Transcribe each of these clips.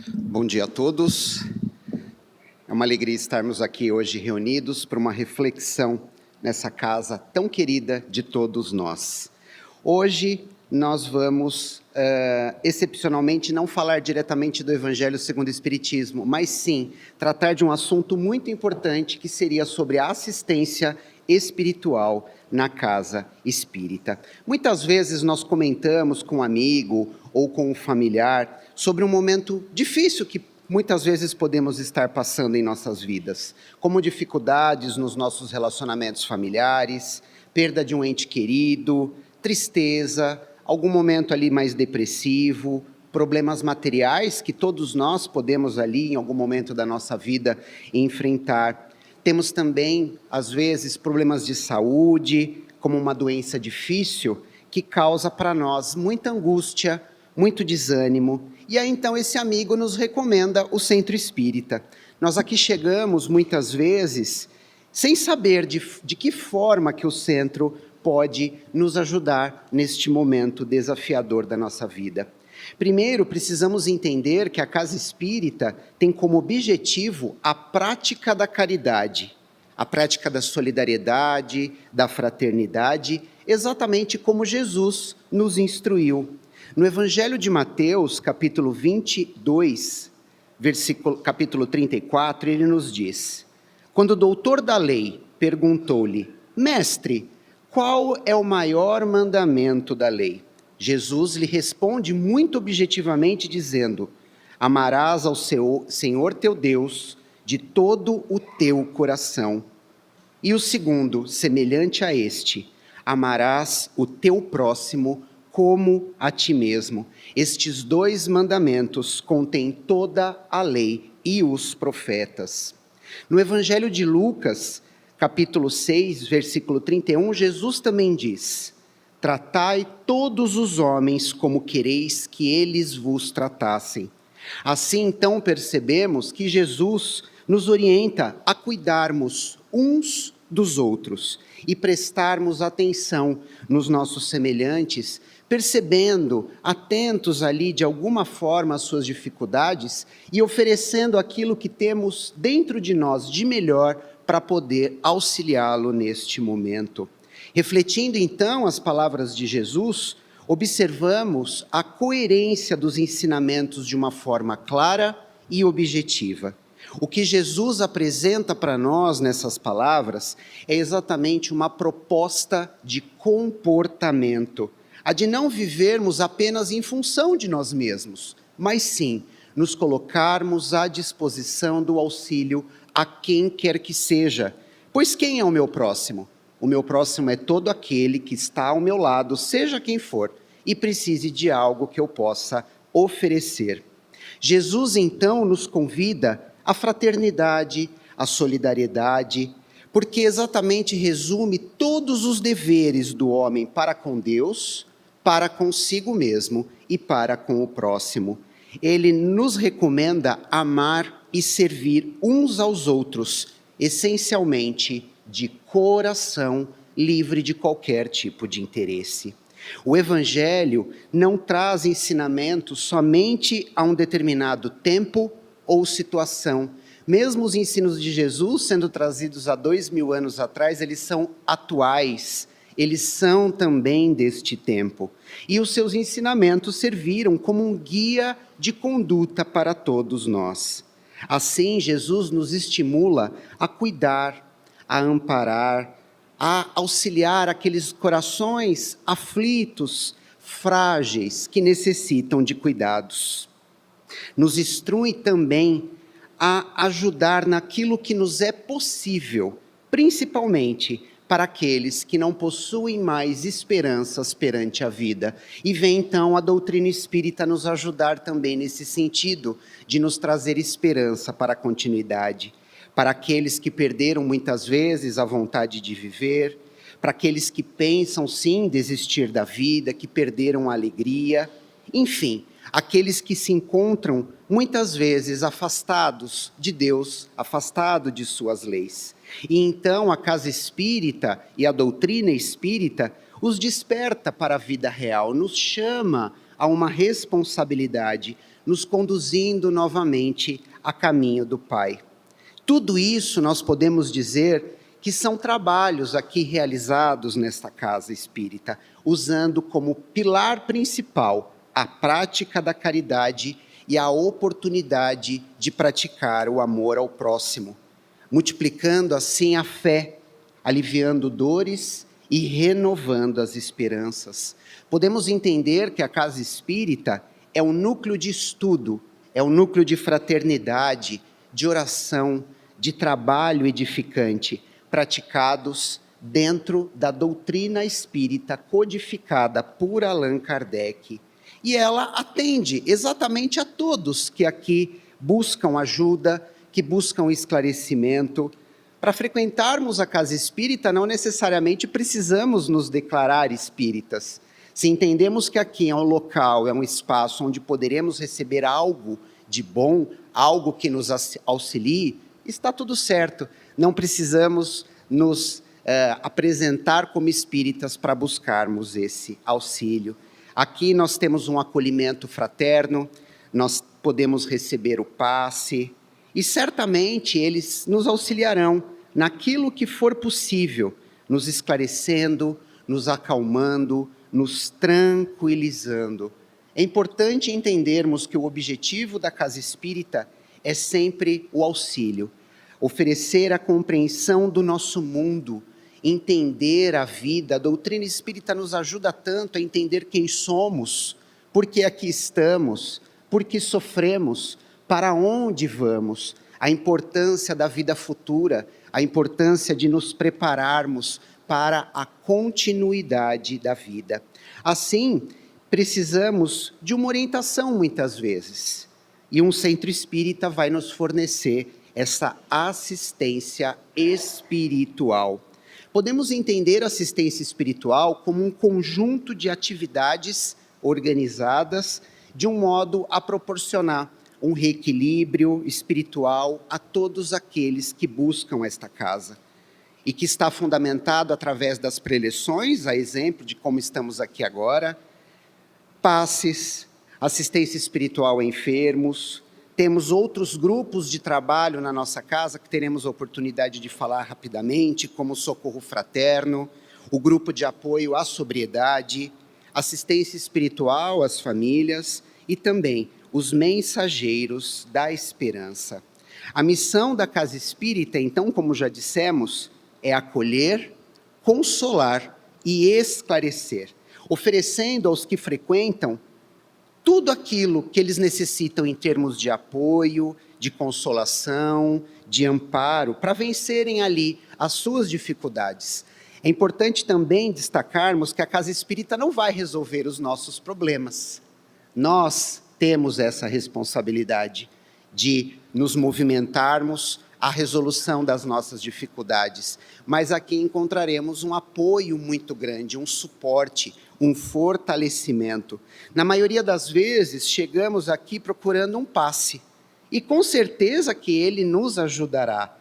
Bom dia a todos. É uma alegria estarmos aqui hoje reunidos para uma reflexão nessa casa tão querida de todos nós. Hoje nós vamos, excepcionalmente, não falar diretamente do Evangelho segundo o Espiritismo, mas sim tratar de um assunto muito importante que seria sobre a assistência espiritual na casa espírita. Muitas vezes nós comentamos com um amigo ou com um familiar sobre um momento difícil que muitas vezes podemos estar passando em nossas vidas, como dificuldades nos nossos relacionamentos familiares, perda de um ente querido, tristeza, algum momento ali mais depressivo, problemas materiais que todos nós podemos ali em algum momento da nossa vida enfrentar. Temos também, às vezes, problemas de saúde, como uma doença difícil, que causa para nós muita angústia, muito desânimo. E aí, então, esse amigo nos recomenda o Centro Espírita. Nós aqui chegamos, muitas vezes, sem saber de que forma que o centro pode nos ajudar neste momento desafiador da nossa vida. Primeiro, precisamos entender que a casa espírita tem como objetivo a prática da caridade, a prática da solidariedade, da fraternidade, exatamente como Jesus nos instruiu. No Evangelho de Mateus, capítulo 22, capítulo 34, ele nos diz: quando o doutor da lei perguntou-lhe: Mestre, qual é o maior mandamento da lei? Jesus lhe responde muito objetivamente dizendo: amarás ao Senhor teu Deus de todo o teu coração. E o segundo, semelhante a este: amarás o teu próximo como a ti mesmo. Estes dois mandamentos contêm toda a lei e os profetas. No Evangelho de Lucas, capítulo 6, versículo 31, Jesus também diz: tratai todos os homens como quereis que eles vos tratassem. Assim, então, percebemos que Jesus nos orienta a cuidarmos uns dos outros e prestarmos atenção nos nossos semelhantes, percebendo, atentos ali de alguma forma às suas dificuldades e oferecendo aquilo que temos dentro de nós de melhor para poder auxiliá-lo neste momento. Refletindo então as palavras de Jesus, observamos a coerência dos ensinamentos de uma forma clara e objetiva. O que Jesus apresenta para nós nessas palavras é exatamente uma proposta de comportamento, a de não vivermos apenas em função de nós mesmos, mas sim nos colocarmos à disposição do auxílio a quem quer que seja. Pois quem é o meu próximo? O meu próximo é todo aquele que está ao meu lado, seja quem for, e precise de algo que eu possa oferecer. Jesus, então, nos convida à fraternidade, à solidariedade, porque exatamente resume todos os deveres do homem para com Deus, para consigo mesmo e para com o próximo. Ele nos recomenda amar e servir uns aos outros, essencialmente de coração, livre de qualquer tipo de interesse. O Evangelho não traz ensinamentos somente a um determinado tempo ou situação. Mesmo os ensinos de Jesus, sendo trazidos há 2000 anos atrás, eles são atuais, eles são também deste tempo. E os seus ensinamentos serviram como um guia de conduta para todos nós. Assim, Jesus nos estimula a cuidar, a amparar, a auxiliar aqueles corações aflitos, frágeis, que necessitam de cuidados. Nos instrui também a ajudar naquilo que nos é possível, principalmente para aqueles que não possuem mais esperanças perante a vida. E vem então a doutrina espírita nos ajudar também nesse sentido, de nos trazer esperança para a continuidade. Para aqueles que perderam muitas vezes a vontade de viver, para aqueles que pensam sim desistir da vida, que perderam a alegria, enfim, aqueles que se encontram muitas vezes afastados de Deus, afastados de suas leis. E então a casa espírita e a doutrina espírita os desperta para a vida real, nos chama a uma responsabilidade, nos conduzindo novamente a caminho do Pai. Tudo isso nós podemos dizer que são trabalhos aqui realizados nesta casa espírita, usando como pilar principal a prática da caridade e a oportunidade de praticar o amor ao próximo, multiplicando assim a fé, aliviando dores e renovando as esperanças. Podemos entender que a casa espírita é um núcleo de estudo, é um núcleo de fraternidade, de oração, de trabalho edificante, praticados dentro da doutrina espírita codificada por Allan Kardec. E ela atende exatamente a todos que aqui buscam ajuda, que buscam esclarecimento. Para frequentarmos a casa espírita, não necessariamente precisamos nos declarar espíritas. Se entendemos que aqui é um local, é um espaço onde poderemos receber algo de bom, algo que nos auxilie, está tudo certo. Não precisamos nos apresentar como espíritas para buscarmos esse auxílio. Aqui nós temos um acolhimento fraterno, nós podemos receber o passe, e certamente eles nos auxiliarão naquilo que for possível, nos esclarecendo, nos acalmando, nos tranquilizando. É importante entendermos que o objetivo da casa espírita é sempre o auxílio, oferecer a compreensão do nosso mundo, entender a vida. A doutrina espírita nos ajuda tanto a entender quem somos, por que aqui estamos, por que sofremos, para onde vamos, a importância da vida futura, a importância de nos prepararmos para a continuidade da vida. Assim, precisamos de uma orientação muitas vezes, e um centro espírita vai nos fornecer essa assistência espiritual. Podemos entender a assistência espiritual como um conjunto de atividades organizadas de um modo a proporcionar um reequilíbrio espiritual a todos aqueles que buscam esta casa, e que está fundamentado através das preleções, a exemplo de como estamos aqui agora, passes, assistência espiritual a enfermos. Temos outros grupos de trabalho na nossa casa que teremos a oportunidade de falar rapidamente, como o Socorro Fraterno, o grupo de apoio à sobriedade, assistência espiritual às famílias e também os mensageiros da esperança. A missão da casa espírita, então, como já dissemos, é acolher, consolar e esclarecer, oferecendo aos que frequentam tudo aquilo que eles necessitam em termos de apoio, de consolação, de amparo, para vencerem ali as suas dificuldades. É importante também destacarmos que a casa espírita não vai resolver os nossos problemas. Nós temos essa responsabilidade de nos movimentarmos à resolução das nossas dificuldades, mas aqui encontraremos um apoio muito grande, um suporte, um fortalecimento. Na maioria das vezes, chegamos aqui procurando um passe, e com certeza que ele nos ajudará,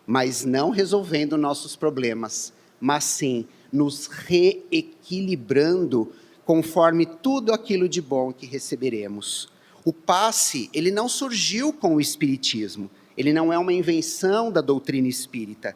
mas não resolvendo nossos problemas, mas sim nos reequilibrando conforme tudo aquilo de bom que receberemos. O passe, ele não surgiu com o Espiritismo, ele não é uma invenção da doutrina espírita,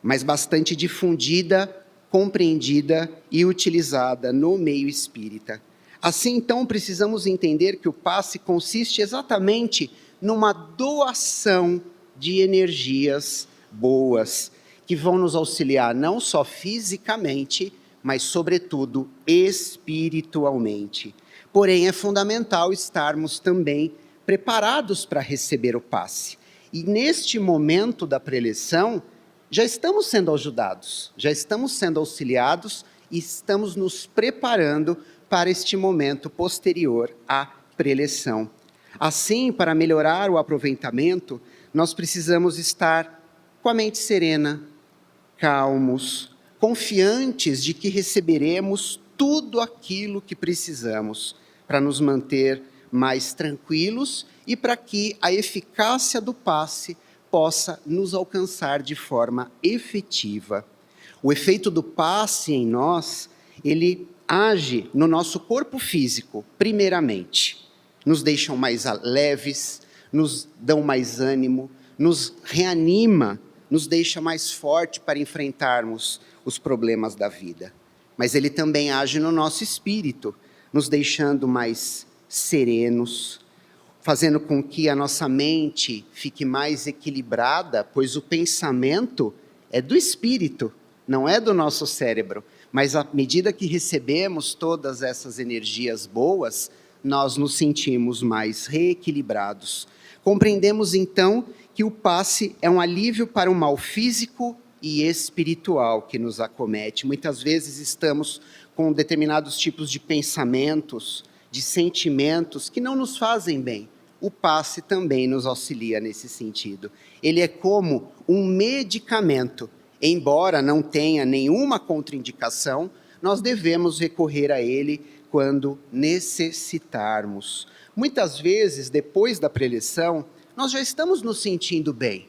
mas bastante difundida, compreendida e utilizada no meio espírita. Assim, então, precisamos entender que o passe consiste exatamente numa doação de energias boas, que vão nos auxiliar não só fisicamente, mas, sobretudo, espiritualmente. Porém, é fundamental estarmos também preparados para receber o passe. E neste momento da preleção, já estamos sendo ajudados, já estamos sendo auxiliados e estamos nos preparando para este momento posterior à preleção. Assim, para melhorar o aproveitamento, nós precisamos estar com a mente serena, calmos, confiantes de que receberemos tudo aquilo que precisamos para nos manter mais tranquilos e para que a eficácia do passe possa nos alcançar de forma efetiva. O efeito do passe em nós, ele age no nosso corpo físico, primeiramente. Nos deixam mais leves, nos dão mais ânimo, nos reanima, nos deixa mais forte para enfrentarmos os problemas da vida. Mas ele também age no nosso espírito, nos deixando mais serenos, fazendo com que a nossa mente fique mais equilibrada, pois o pensamento é do espírito, não é do nosso cérebro. Mas à medida que recebemos todas essas energias boas, nós nos sentimos mais reequilibrados. Compreendemos então que o passe é um alívio para o mal físico e espiritual que nos acomete. Muitas vezes estamos com determinados tipos de pensamentos, de sentimentos que não nos fazem bem. O passe também nos auxilia nesse sentido. Ele é como um medicamento. Embora não tenha nenhuma contraindicação, nós devemos recorrer a ele quando necessitarmos. Muitas vezes, depois da preleção, nós já estamos nos sentindo bem.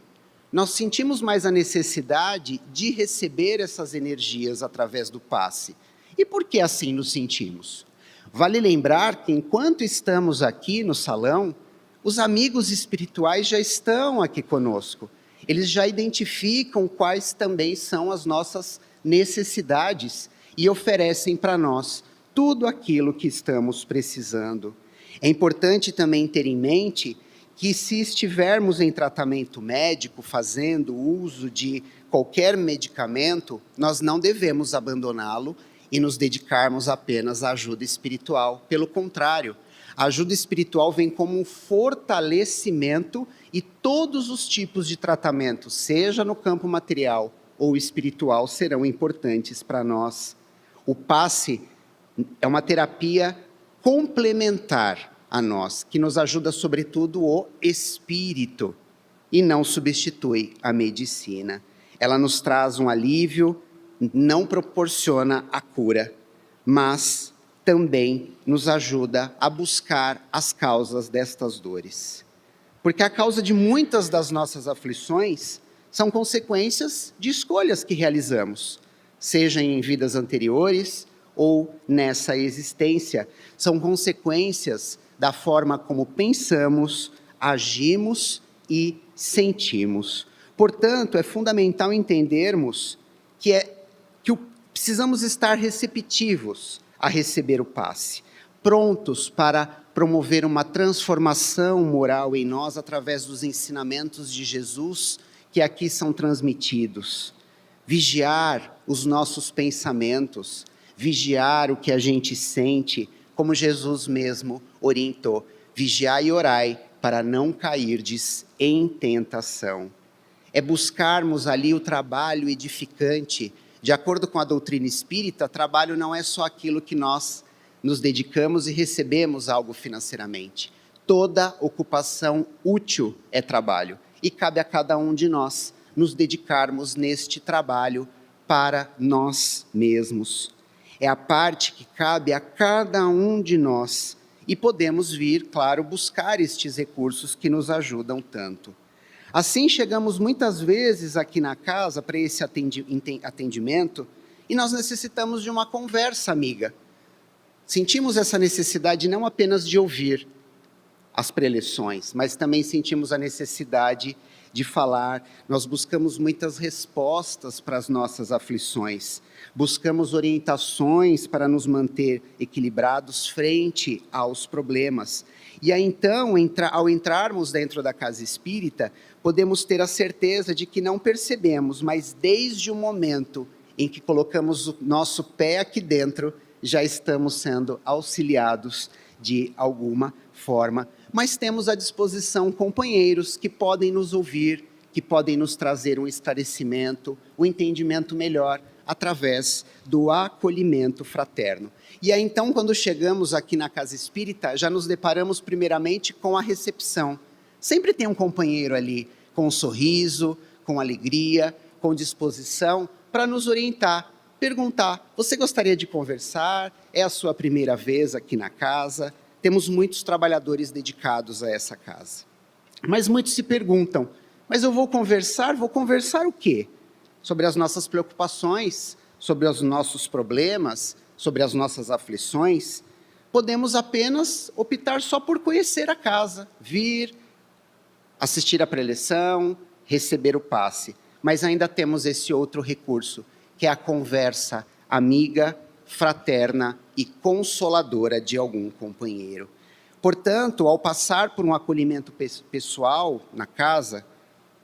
Nós sentimos mais a necessidade de receber essas energias através do passe. E por que assim nos sentimos? Vale lembrar que enquanto estamos aqui no salão, os amigos espirituais já estão aqui conosco. Eles já identificam quais também são as nossas necessidades e oferecem para nós tudo aquilo que estamos precisando. É importante também ter em mente que se estivermos em tratamento médico, fazendo uso de qualquer medicamento, nós não devemos abandoná-lo e nos dedicarmos apenas à ajuda espiritual. Pelo contrário, a ajuda espiritual vem como um fortalecimento e todos os tipos de tratamento, seja no campo material ou espiritual, serão importantes para nós. O passe é uma terapia complementar a nós, que nos ajuda sobretudo o espírito e não substitui a medicina. Ela nos traz um alívio, não proporciona a cura, mas também nos ajuda a buscar as causas destas dores. Porque a causa de muitas das nossas aflições são consequências de escolhas que realizamos, seja em vidas anteriores ou nessa existência. São consequências da forma como pensamos, agimos e sentimos. Portanto, é fundamental entendermos que precisamos estar receptivos a receber o passe, prontos para promover uma transformação moral em nós através dos ensinamentos de Jesus que aqui são transmitidos. Vigiar os nossos pensamentos, vigiar o que a gente sente, como Jesus mesmo orientou. Vigiai e orai para não cairdes em tentação. É buscarmos ali o trabalho edificante. De acordo com a doutrina espírita, trabalho não é só aquilo que nós nos dedicamos e recebemos algo financeiramente. Toda ocupação útil é trabalho e cabe a cada um de nós nos dedicarmos neste trabalho para nós mesmos. É a parte que cabe a cada um de nós e podemos vir, claro, buscar estes recursos que nos ajudam tanto. Assim, chegamos muitas vezes aqui na casa para esse atendimento e nós necessitamos de uma conversa amiga. Sentimos essa necessidade não apenas de ouvir as preleções, mas também sentimos a necessidade de falar. Nós buscamos muitas respostas para as nossas aflições, buscamos orientações para nos manter equilibrados frente aos problemas. E aí, então, ao entrarmos dentro da casa espírita, podemos ter a certeza de que não percebemos, mas desde o momento em que colocamos o nosso pé aqui dentro, já estamos sendo auxiliados de alguma forma, mas temos à disposição companheiros que podem nos ouvir, que podem nos trazer um esclarecimento, um entendimento melhor, através do acolhimento fraterno. E aí, então, quando chegamos aqui na casa espírita, já nos deparamos primeiramente com a recepção. Sempre tem um companheiro ali, com um sorriso, com alegria, com disposição, para nos orientar, perguntar, você gostaria de conversar? É a sua primeira vez aqui na casa? Temos muitos trabalhadores dedicados a essa casa. Mas muitos se perguntam, mas eu vou conversar o quê? Sobre as nossas preocupações, sobre os nossos problemas, sobre as nossas aflições, podemos apenas optar só por conhecer a casa, vir, assistir a preleção, receber o passe. Mas ainda temos esse outro recurso, que é a conversa amiga, fraterna e consoladora de algum companheiro. Portanto, ao passar por um acolhimento pessoal na casa,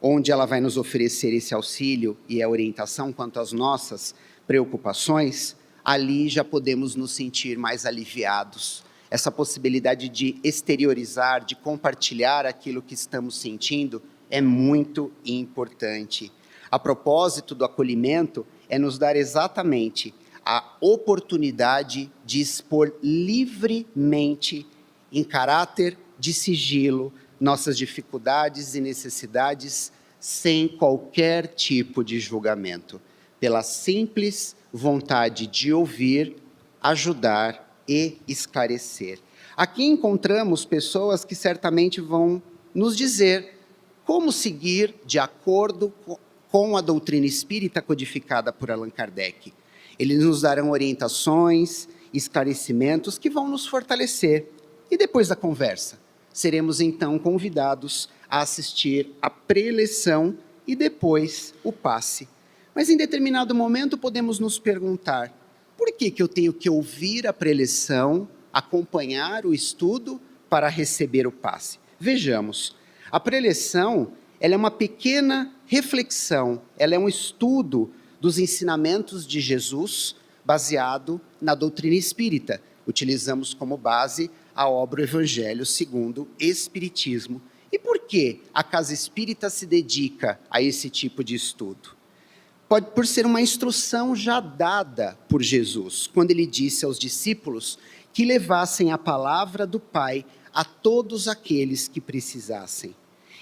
onde ela vai nos oferecer esse auxílio e a orientação quanto às nossas preocupações, ali já podemos nos sentir mais aliviados. Essa possibilidade de exteriorizar, de compartilhar aquilo que estamos sentindo é muito importante. A propósito do acolhimento é nos dar exatamente a oportunidade de expor livremente, em caráter de sigilo, nossas dificuldades e necessidades, sem qualquer tipo de julgamento, pela simples vontade de ouvir, ajudar e esclarecer. Aqui encontramos pessoas que certamente vão nos dizer como seguir de acordo com a doutrina espírita codificada por Allan Kardec. Eles nos darão orientações, esclarecimentos que vão nos fortalecer. E depois da conversa, seremos então convidados a assistir à preleção e depois o passe. Mas em determinado momento podemos nos perguntar, por que eu tenho que ouvir a preleção, acompanhar o estudo para receber o passe? Vejamos, a preleção ela é uma pequena reflexão, ela é um estudo dos ensinamentos de Jesus baseado na doutrina espírita. Utilizamos como base a obra O Evangelho segundo Espiritismo. E por que a Casa Espírita se dedica a esse tipo de estudo? Por ser uma instrução já dada por Jesus, quando ele disse aos discípulos que levassem a palavra do Pai a todos aqueles que precisassem.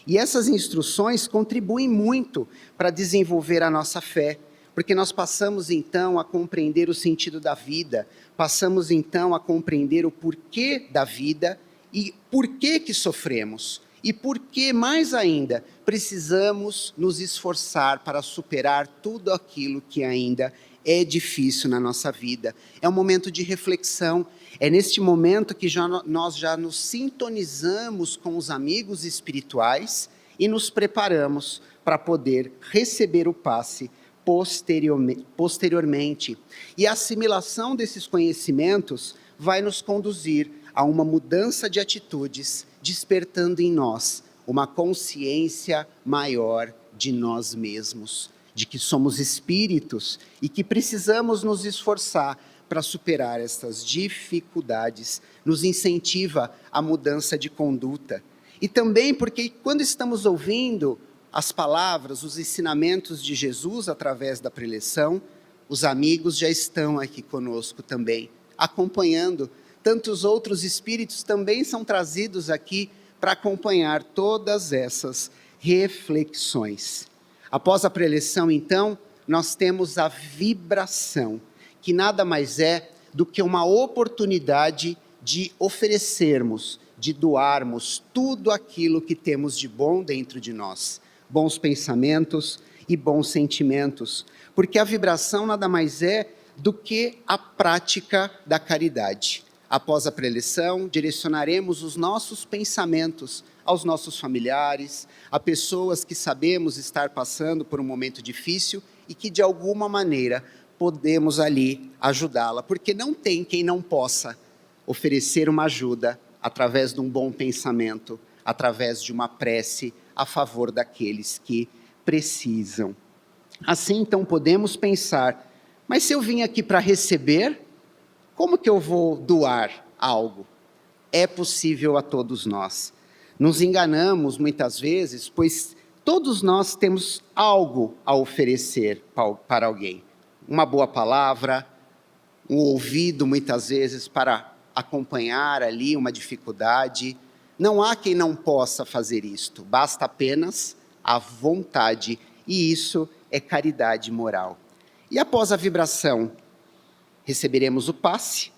E essas instruções contribuem muito para desenvolver a nossa fé, porque nós passamos então a compreender o sentido da vida, passamos então a compreender o porquê da vida e por que sofremos. E por que, mais ainda, precisamos nos esforçar para superar tudo aquilo que ainda é difícil na nossa vida. É um momento de reflexão, é neste momento que nós já nos sintonizamos com os amigos espirituais e nos preparamos para poder receber o passe posteriormente. E a assimilação desses conhecimentos vai nos conduzir a uma mudança de atitudes, despertando em nós uma consciência maior de nós mesmos, de que somos espíritos e que precisamos nos esforçar para superar essas dificuldades, nos incentiva a mudança de conduta. E também porque quando estamos ouvindo as palavras, os ensinamentos de Jesus através da preleção, os amigos já estão aqui conosco também, acompanhando. Tantos outros espíritos também são trazidos aqui para acompanhar todas essas reflexões. Após a preleção, então, nós temos a vibração, que nada mais é do que uma oportunidade de oferecermos, de doarmos tudo aquilo que temos de bom dentro de nós, bons pensamentos e bons sentimentos, porque a vibração nada mais é do que a prática da caridade. Após a preleção, direcionaremos os nossos pensamentos aos nossos familiares, a pessoas que sabemos estar passando por um momento difícil e que de alguma maneira podemos ali ajudá-la, porque não tem quem não possa oferecer uma ajuda através de um bom pensamento, através de uma prece a favor daqueles que precisam. Assim, então, podemos pensar, mas se eu vim aqui para receber, como que eu vou doar algo? É possível a todos nós. Nos enganamos muitas vezes, pois todos nós temos algo a oferecer para alguém. Uma boa palavra, um ouvido muitas vezes para acompanhar ali uma dificuldade. Não há quem não possa fazer isto, basta apenas a vontade, e isso é caridade moral. E após a vibração, receberemos o passe,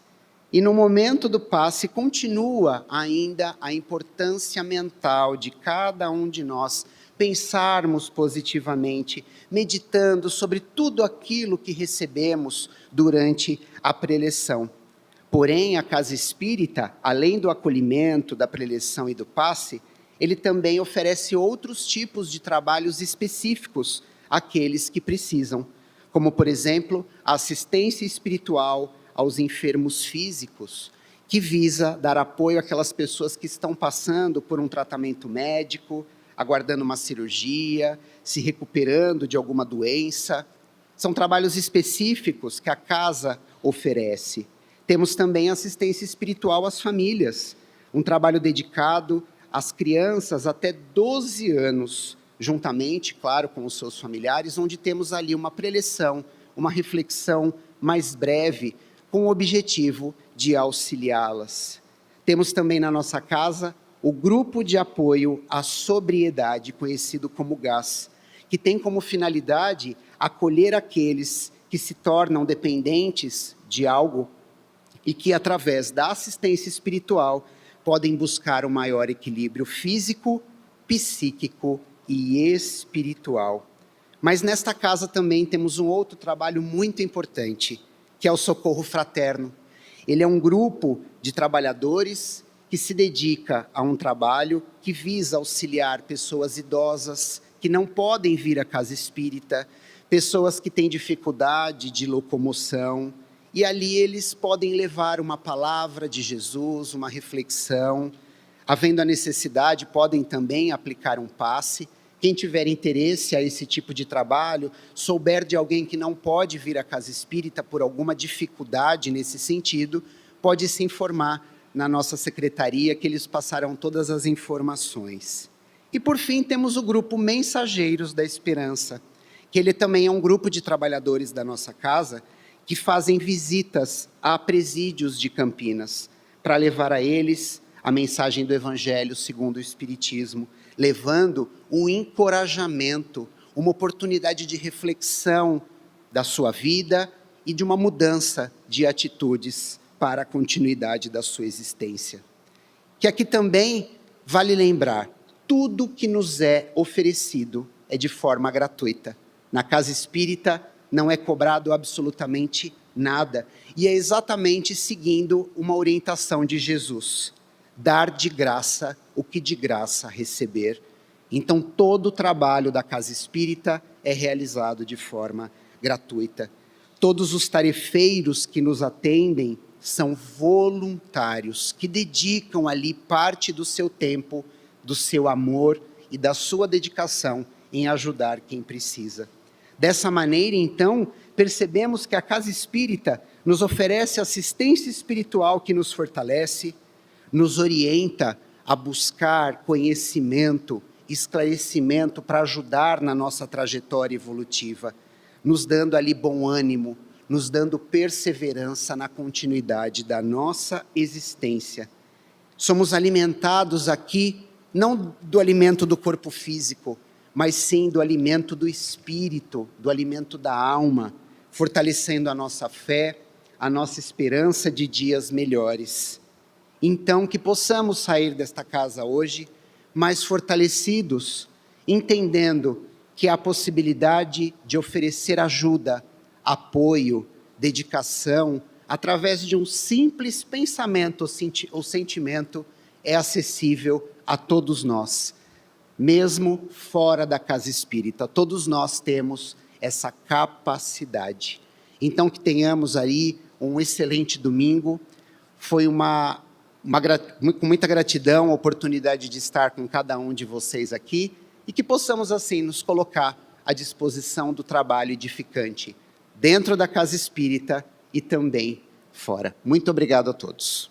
e no momento do passe continua ainda a importância mental de cada um de nós pensarmos positivamente, meditando sobre tudo aquilo que recebemos durante a preleção. Porém, a casa espírita, além do acolhimento, da preleção e do passe, ele também oferece outros tipos de trabalhos específicos àqueles que precisam, como, por exemplo, a assistência espiritual aos enfermos físicos, que visa dar apoio àquelas pessoas que estão passando por um tratamento médico, aguardando uma cirurgia, se recuperando de alguma doença. São trabalhos específicos que a casa oferece. Temos também assistência espiritual às famílias, um trabalho dedicado às crianças até 12 anos, juntamente, claro, com os seus familiares, onde temos ali uma preleção, uma reflexão mais breve, com o objetivo de auxiliá-las. Temos também na nossa casa o Grupo de Apoio à Sobriedade, conhecido como GAS, que tem como finalidade acolher aqueles que se tornam dependentes de algo e que, através da assistência espiritual, podem buscar um maior equilíbrio físico, psíquico e espiritual. Mas nesta casa também temos um outro trabalho muito importante, que é o socorro fraterno. Ele é um grupo de trabalhadores que se dedica a um trabalho que visa auxiliar pessoas idosas que não podem vir à casa espírita, pessoas que têm dificuldade de locomoção, e ali eles podem levar uma palavra de Jesus, uma reflexão. Havendo a necessidade, podem também aplicar um passe. Quem tiver interesse a esse tipo de trabalho, souber de alguém que não pode vir à casa espírita por alguma dificuldade nesse sentido, pode se informar na nossa secretaria, que eles passarão todas as informações. E por fim, temos o grupo Mensageiros da Esperança, que ele também é um grupo de trabalhadores da nossa casa, que fazem visitas a presídios de Campinas, para levar a eles a mensagem do Evangelho segundo o Espiritismo, levando um encorajamento, uma oportunidade de reflexão da sua vida e de uma mudança de atitudes para a continuidade da sua existência. Que aqui também vale lembrar, tudo que nos é oferecido é de forma gratuita. Na casa espírita não é cobrado absolutamente nada, e é exatamente seguindo uma orientação de Jesus: dar de graça o que de graça receber. Então, todo o trabalho da casa espírita é realizado de forma gratuita. Todos os tarefeiros que nos atendem são voluntários, que dedicam ali parte do seu tempo, do seu amor e da sua dedicação em ajudar quem precisa. Dessa maneira, então, percebemos que a casa espírita nos oferece assistência espiritual que nos fortalece, nos orienta a buscar conhecimento, esclarecimento para ajudar na nossa trajetória evolutiva, nos dando ali bom ânimo, nos dando perseverança na continuidade da nossa existência. Somos alimentados aqui, não do alimento do corpo físico, mas sim do alimento do espírito, do alimento da alma, fortalecendo a nossa fé, a nossa esperança de dias melhores. Então, que possamos sair desta casa hoje mais fortalecidos, entendendo que há a possibilidade de oferecer ajuda, apoio, dedicação, através de um simples pensamento ou sentimento, é acessível a todos nós, mesmo fora da casa espírita. Todos nós temos essa capacidade. Então, que tenhamos aí um excelente domingo. Foi com muita gratidão a oportunidade de estar com cada um de vocês aqui, e que possamos assim nos colocar à disposição do trabalho edificante, dentro da casa espírita e também fora. Muito obrigado a todos.